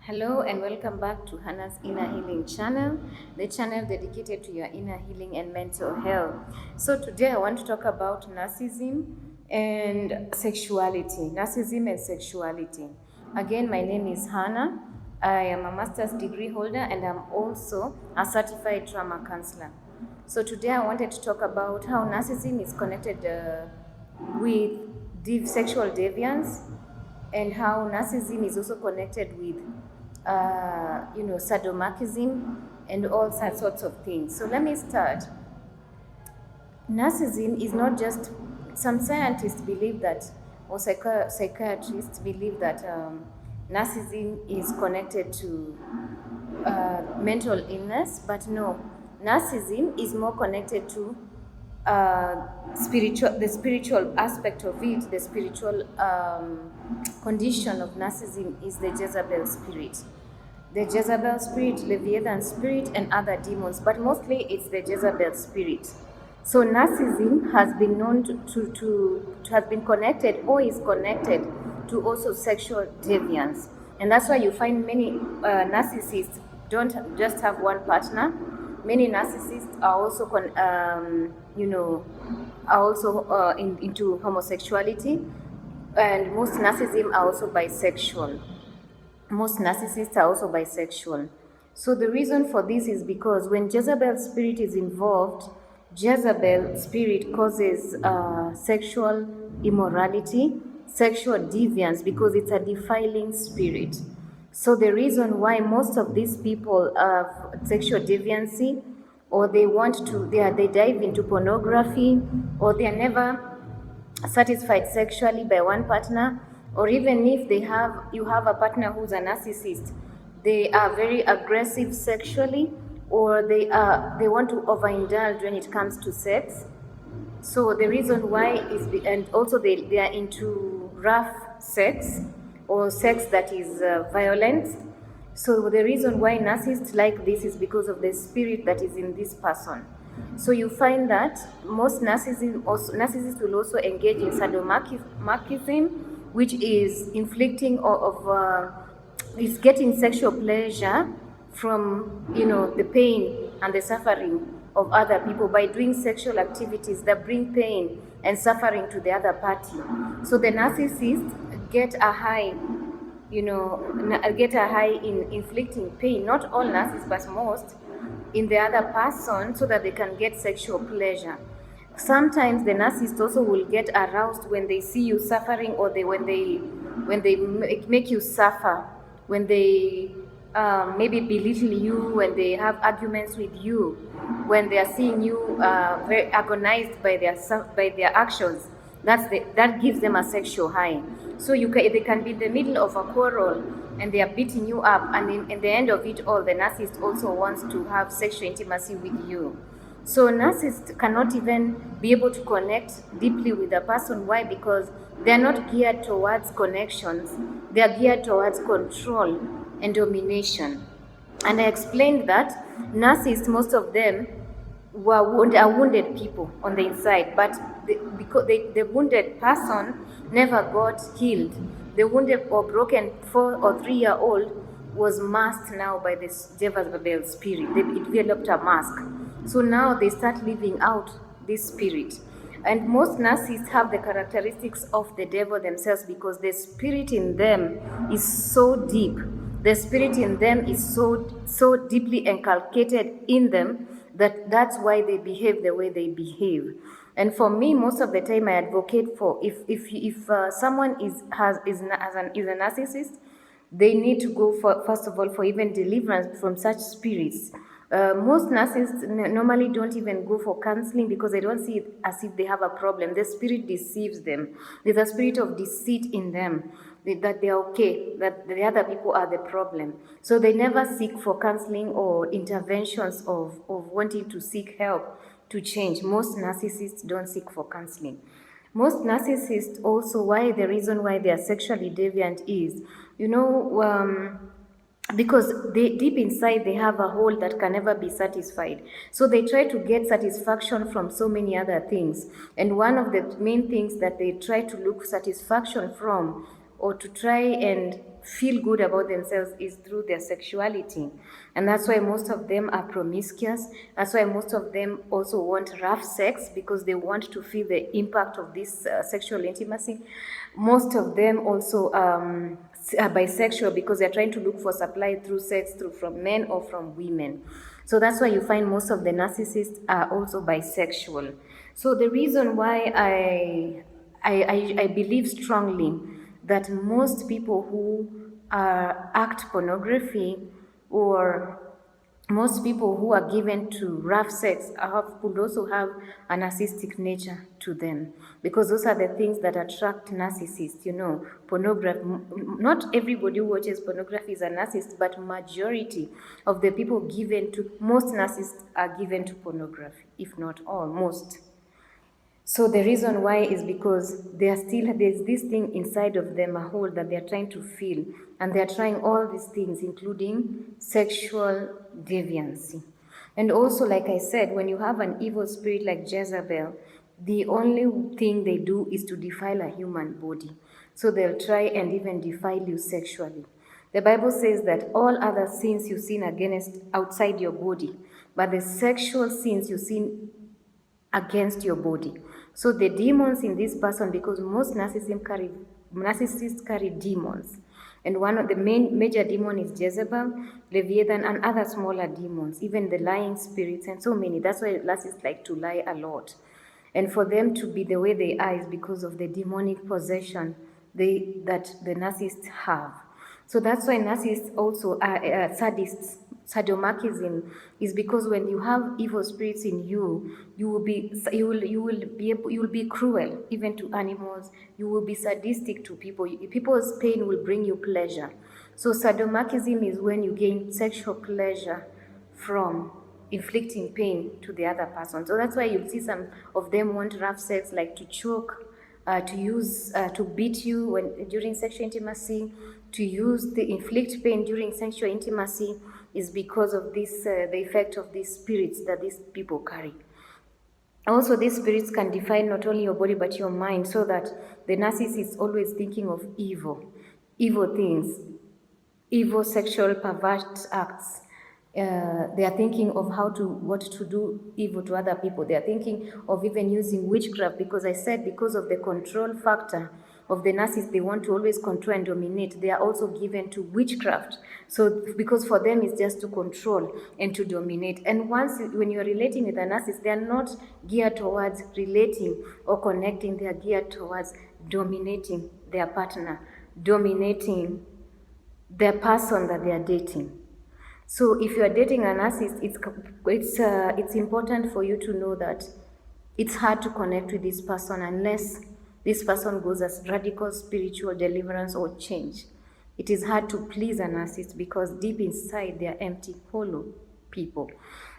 Hello and welcome back to Hannah's Inner Healing channel, the channel dedicated to your inner healing and mental health. So today I want to talk about narcissism and sexuality. Narcissism and sexuality. Again, my name is Hannah. I am a master's degree holder and I'm also a certified trauma counselor. So today I wanted to talk about how narcissism is connected with sexual deviance, and how narcissism is also connected with sadomasochism and all such sorts of things. So let me start. Narcissism is not just, some scientists believe that, or psychiatrists believe that narcissism is connected to mental illness, but no, narcissism is more connected to the spiritual aspect of it. The spiritual condition of narcissism is the Jezebel spirit. The Jezebel spirit, Leviathan spirit, and other demons, but mostly it's the Jezebel spirit. So narcissism has been known to have been connected, or is connected to also sexual deviance, and that's why you find many narcissists don't just have one partner. Many narcissists are also into homosexuality, and most narcissists are also bisexual. Most narcissists are also bisexual. So the reason for this is because when Jezebel spirit is involved, Jezebel spirit causes sexual immorality, sexual deviance, because it's a defiling spirit. So the reason why most of these people have sexual deviancy, or they dive into pornography, or they are never satisfied sexually by one partner, or even if you have a partner who's a narcissist, they are very aggressive sexually, or they want to overindulge when it comes to sex. So the reason why is, and also they are into rough sex, or sex that is violent. So the reason why narcissists like this is because of the spirit that is in this person. So you find that most narcissists will also engage in sadomasochism, which is inflicting is getting sexual pleasure from the pain and the suffering of other people by doing sexual activities that bring pain and suffering to the other party. So the narcissists get a high in inflicting pain, not all narcissists, but most, in the other person, so that they can get sexual pleasure. Sometimes the narcissist also will get aroused when they see you suffering, or when they make you suffer, when they maybe belittle you, when they have arguments with you, when they are seeing you very agonized by their actions. That gives them a sexual high. So they can be in the middle of a quarrel and they are beating you up, and in the end of it all, the narcissist also wants to have sexual intimacy with you. So narcissists cannot even be able to connect deeply with a person. Why? Because they are not geared towards connections. They are geared towards control and domination. And I explained that narcissists, most of them, are wounded people on the inside, but because the wounded person never got healed. The wounded or broken 4 or 3-year-old was masked now by this Jezebel spirit. They developed a mask. So now they start living out this spirit. And most narcissists have the characteristics of the devil themselves, because the spirit in them is so deep. The spirit in them is so deeply inculcated in them that's why they behave the way they behave. And for me, most of the time, I advocate for if someone is a narcissist, they need to go first of all for even deliverance from such spirits. Most narcissists normally don't even go for counseling because they don't see it as if they have a problem. The spirit deceives them. There's a spirit of deceit in them, that they're okay, that the other people are the problem. So they never seek for counseling or interventions of wanting to seek help to change. Most narcissists don't seek for counseling. Most narcissists also, the reason why they are sexually deviant is, because deep inside they have a hole that can never be satisfied. So they try to get satisfaction from so many other things. And one of the main things that they try to look satisfaction from, or to try and feel good about themselves is through their sexuality. And that's why most of them are promiscuous. That's why most of them also want rough sex, because they want to feel the impact of this sexual intimacy. Most of them also are bisexual, because they're trying to look for supply through sex, from men or from women. So that's why you find most of the narcissists are also bisexual. So the reason why I believe strongly that most people who act pornography, or most people who are given to rough sex could also have a narcissistic nature to them, because those are the things that attract narcissists. Pornography. Not everybody who watches pornography is a narcissist, but majority of the people most narcissists are given to pornography, if not all, most. So the reason why is because there's this thing inside of them, a hole that they're trying to fill, and they're trying all these things, including sexual deviancy. And also, like I said, when you have an evil spirit like Jezebel, the only thing they do is to defile a human body. So they'll try and even defile you sexually. The Bible says that all other sins you sin against outside your body, but the sexual sins you sin against your body. So the demons in this person, because most narcissists carry demons. And one of the major demon is Jezebel, Leviathan, and other smaller demons, even the lying spirits, and so many. That's why narcissists like to lie a lot. And for them to be the way they are is because of the demonic possession that the narcissists have. So that's why narcissists also are sadists. Sadomasochism is because when you have evil spirits in you, you will be cruel even to animals. You will be sadistic to people. People's pain will bring you pleasure. So sadomasochism is when you gain sexual pleasure from inflicting pain to the other person. So that's why you'll see some of them want rough sex, like to choke, to beat you during sexual intimacy, to inflict pain during sexual intimacy, is because of this, the effect of these spirits that these people carry. Also, these spirits can define not only your body but your mind, so that the narcissist is always thinking of evil things, evil sexual perverse acts. They are thinking of what to do evil to other people. They are thinking of even using witchcraft, because I said because of the control factor of the narcissist, they want to always control and dominate. They are also given to witchcraft. So because for them it's just to control and to dominate. And when you're relating with a narcissist, they are not geared towards relating or connecting. They are geared towards dominating their partner, dominating the person that they are dating. So if you are dating a narcissist, it's important for you to know that it's hard to connect with this person unless this person goes as radical spiritual deliverance or change. It is hard to please a narcissist because deep inside they are empty, hollow people.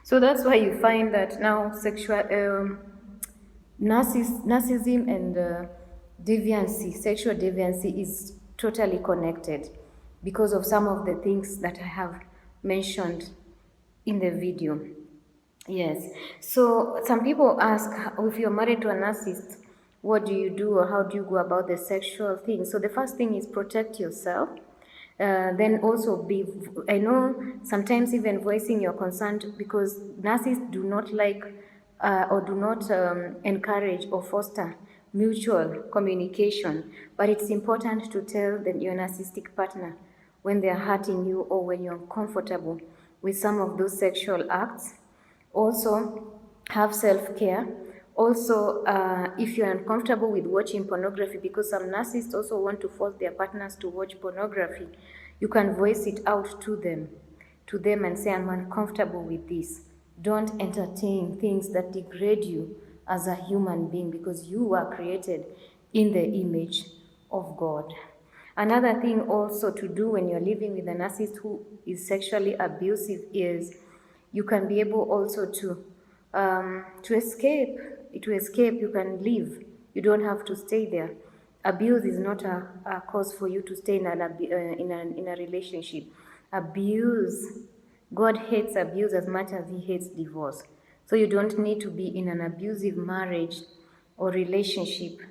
So that's why you find that now narcissism and sexual deviancy is totally connected because of some of the things that I have mentioned in the video. Yes. So some people ask, if you're married to a narcissist, what do you do or how do you go about the sexual thing? So the first thing is protect yourself. Then also I know sometimes even voicing your concern, because narcissists do not like or do not encourage or foster mutual communication. But it's important to tell your narcissistic partner when they're hurting you or when you're uncomfortable with some of those sexual acts. Also, have self-care. Also, if you're uncomfortable with watching pornography, because some narcissists also want to force their partners to watch pornography, you can voice it out to them and say, I'm uncomfortable with this. Don't entertain things that degrade you as a human being, because you were created in the image of God. Another thing also to do when you're living with a narcissist who is sexually abusive is you can be able also to escape. To escape, you can leave. You don't have to stay there. Abuse is not a cause for you to stay in a relationship. Abuse, God hates abuse as much as He hates divorce. So you don't need to be in an abusive marriage or relationship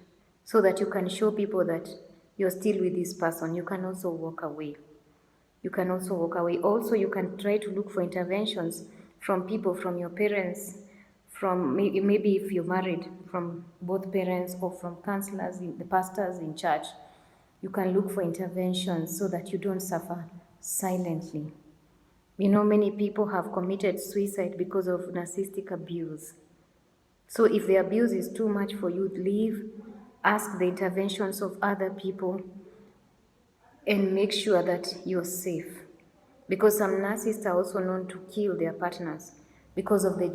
so that you can show people that you're still with this person, you can also walk away. You can also walk away. Also, you can try to look for interventions from people, from your parents, from maybe if you're married, from both parents, or from counselors, the pastors in church. You can look for interventions so that you don't suffer silently. You know, many people have committed suicide because of narcissistic abuse. So if the abuse is too much for you, leave, ask the interventions of other people, and make sure that you're safe. Because some narcissists are also known to kill their partners because of the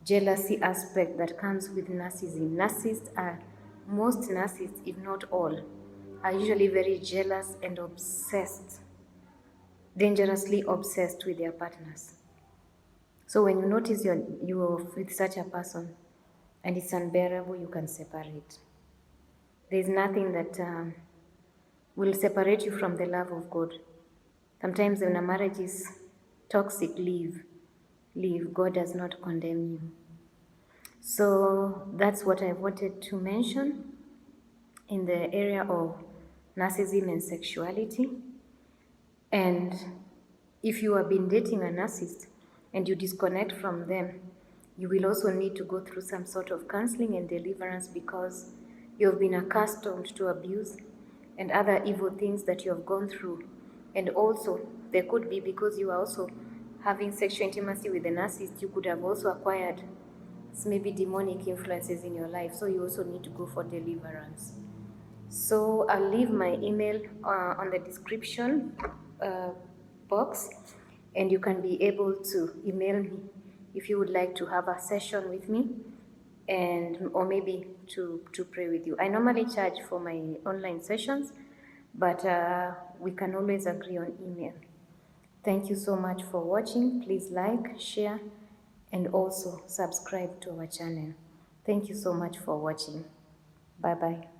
jealousy aspect that comes with narcissism. Most narcissists, if not all, are usually very jealous and obsessed, dangerously obsessed with their partners. So when you notice you're with such a person and it's unbearable, you can separate. There's nothing that will separate you from the love of God. Sometimes when a marriage is toxic, leave. God does not condemn you. So that's what I wanted to mention in the area of narcissism and sexuality. And if you have been dating a narcissist and you disconnect from them, you will also need to go through some sort of counseling and deliverance, because you've been accustomed to abuse and other evil things that you have gone through. And also, there could be, because you are also having sexual intimacy with the narcissist, you could have also acquired maybe demonic influences in your life. So you also need to go for deliverance. So I'll leave my email on the description box, and you can be able to email me if you would like to have a session with me, and or maybe to pray with you. I normally charge for my online sessions, but we can always agree on email. Thank you so much for watching. Please like, share, and also subscribe to our channel. Thank you so much for watching. Bye bye.